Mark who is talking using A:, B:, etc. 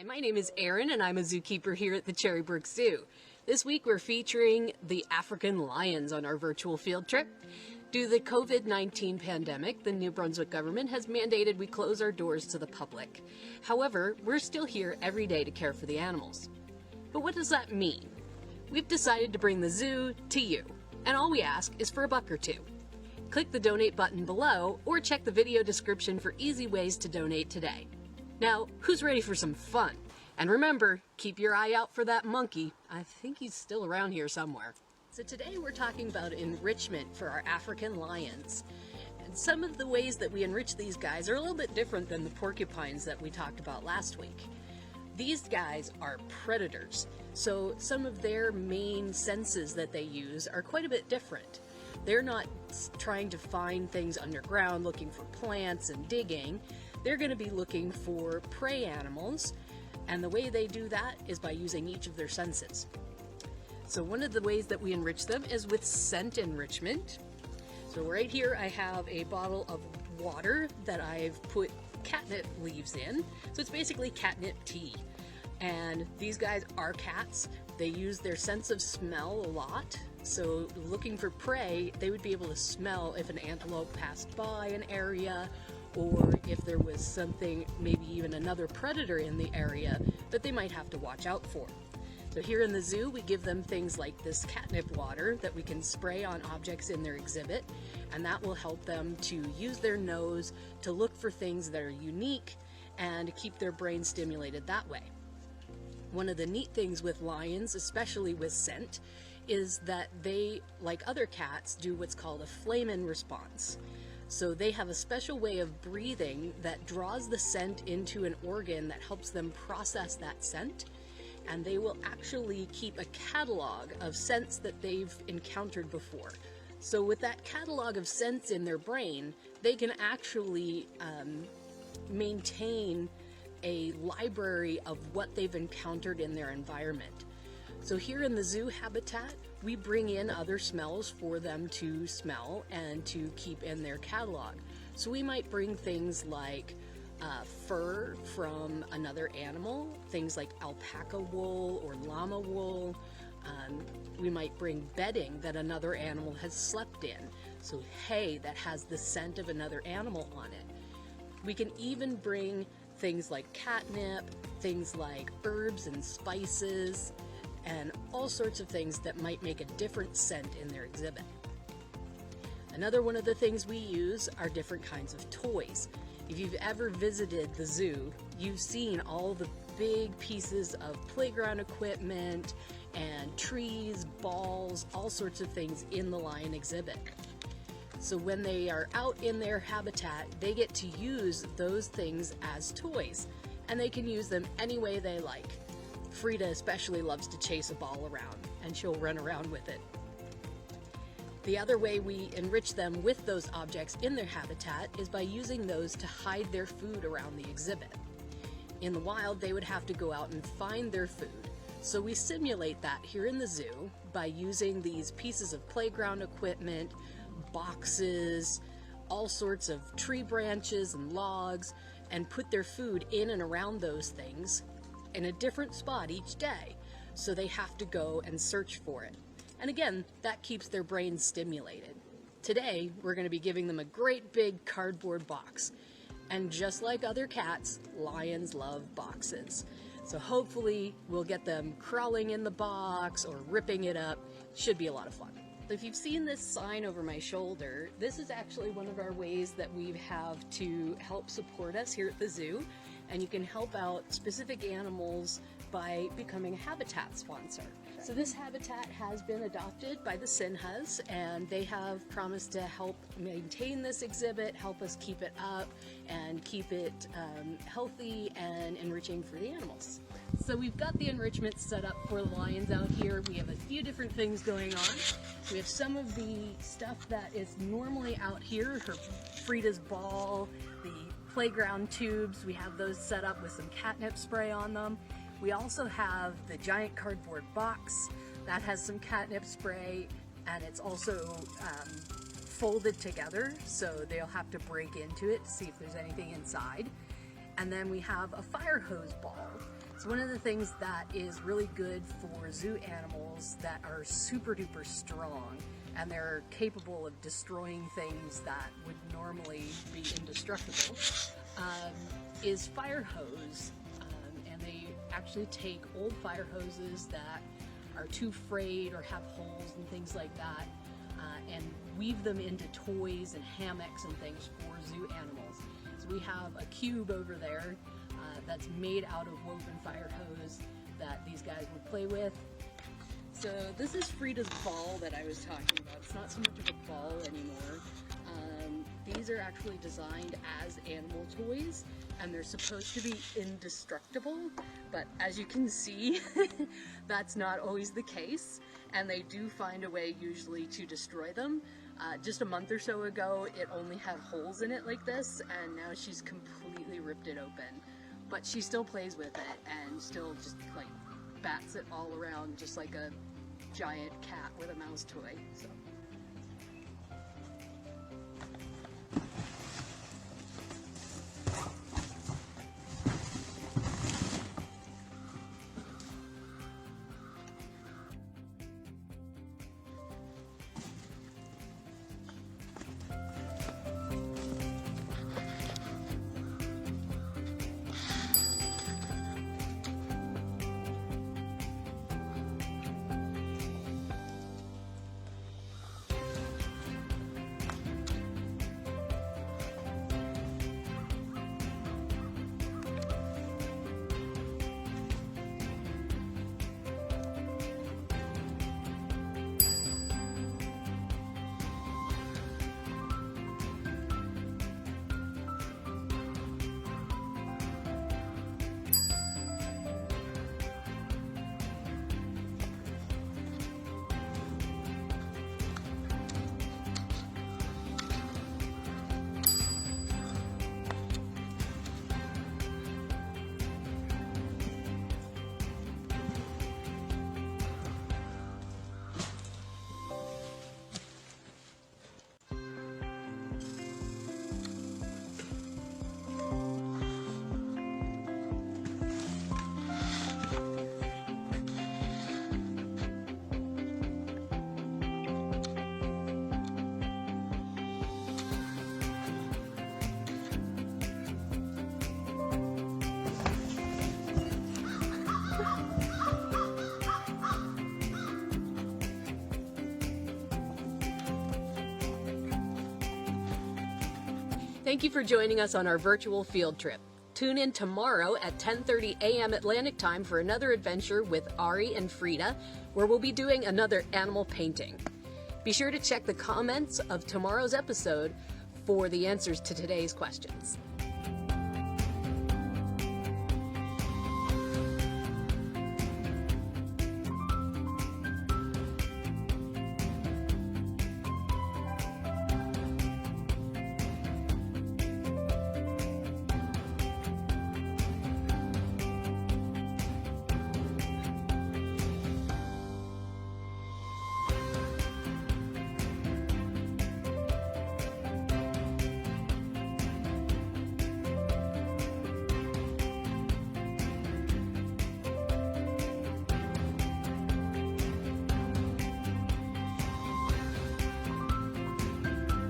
A: Hi, my name is Erin and I'm a zookeeper here at the Cherry Brook Zoo. This week we're featuring the African lions on our virtual field trip. Due to the COVID-19 pandemic, the New Brunswick government has mandated we close our doors to the public. However, we're still here every day to care for the animals. But what does that mean? We've decided to bring the zoo to you, and all we ask is for $1 or $2. Click the donate button below or check the video description for easy ways to donate today. Now, who's ready for some fun? And remember, keep your eye out for that monkey. I think he's still around here somewhere. So today we're talking about enrichment for our African lions. And some of the ways that we enrich these guys are a little bit different than the porcupines that we talked about last week. These guys are predators, so some of their main senses that they use are quite a bit different. They're not trying to find things underground, looking for plants and digging. They're going to be looking for prey animals, and the way they do that is by using each of their senses. So one of the ways that we enrich them is with scent enrichment. So right here I have a bottle of water that I've put catnip leaves in. So it's basically catnip tea. And these guys are cats. They use their sense of smell a lot. So looking for prey, they would be able to smell if an antelope passed by an area, or if there was something, maybe even another predator in the area that they might have to watch out for. So here in the zoo, we give them things like this catnip water that we can spray on objects in their exhibit, and that will help them to use their nose to look for things that are unique and keep their brain stimulated that way. One of the neat things with lions, especially with scent, is that they, like other cats, do what's called a flame-in response. So they have a special way of breathing that draws the scent into an organ that helps them process that scent, and they will actually keep a catalog of scents that they've encountered before. So with that catalog of scents in their brain, they can actually maintain a library of what they've encountered in their environment. So here in the zoo habitat, we bring in other smells for them to smell and to keep in their catalog. So we might bring things like fur from another animal, things like alpaca wool or llama wool. We might bring bedding that another animal has slept in. So hay that has the scent of another animal on it. We can even bring things like catnip, things like herbs and spices, and all sorts of things that might make a different scent in their exhibit. Another one of the things we use are different kinds of toys. If you've ever visited the zoo, you've seen all the big pieces of playground equipment and trees, balls, all sorts of things in the lion exhibit. So when they are out in their habitat, they get to use those things as toys, and they can use them any way they like. Frida especially loves to chase a ball around, and she'll run around with it. The other way we enrich them with those objects in their habitat is by using those to hide their food around the exhibit. In the wild, they would have to go out and find their food. So we simulate that here in the zoo by using these pieces of playground equipment, boxes, all sorts of tree branches and logs, and put their food in and around those things in a different spot each day. So they have to go and search for it. And again, that keeps their brains stimulated. Today, we're going to be giving them a great big cardboard box. And just like other cats, lions love boxes. So hopefully we'll get them crawling in the box or ripping it up. Should be a lot of fun. So if you've seen this sign over my shoulder, this is actually one of our ways that we have to help support us here at the zoo. And you can help out specific animals by becoming a habitat sponsor. So this habitat has been adopted by the Sinhas, and they have promised to help maintain this exhibit, help us keep it up, and keep it healthy and enriching for the animals. So we've got the enrichment set up for the lions out here. We have a few different things going on. We have some of the stuff that is normally out here, her Frida's ball, the playground tubes. We have those set up with some catnip spray on them. We also have the giant cardboard box that has some catnip spray, and it's also folded together, so they'll have to break into it to see if there's anything inside. And then we have a fire hose ball. So one of the things that is really good for zoo animals that are super duper strong and they're capable of destroying things that would normally be indestructible is fire hose. And they actually take old fire hoses that are too frayed or have holes and things like that, and weave them into toys and hammocks and things for zoo animals. So we have a cube over there that's made out of woven fire hose that these guys would play with. So this is Frida's ball that I was talking about. It's not so much of a ball anymore. These are actually designed as animal toys, and they're supposed to be indestructible, but as you can see, that's not always the case, and they do find a way usually to destroy them. Just a month or so ago, it only had holes in it like this, and now she's completely ripped it open. But she still plays with it and still just like bats it all around just like a giant cat with a mouse toy. So. Thank you for joining us on our virtual field trip. Tune in tomorrow at 10:30 a.m. Atlantic time for another adventure with Ari and Frida, where we'll be doing another animal painting. Be sure to check the comments of tomorrow's episode for the answers to today's questions.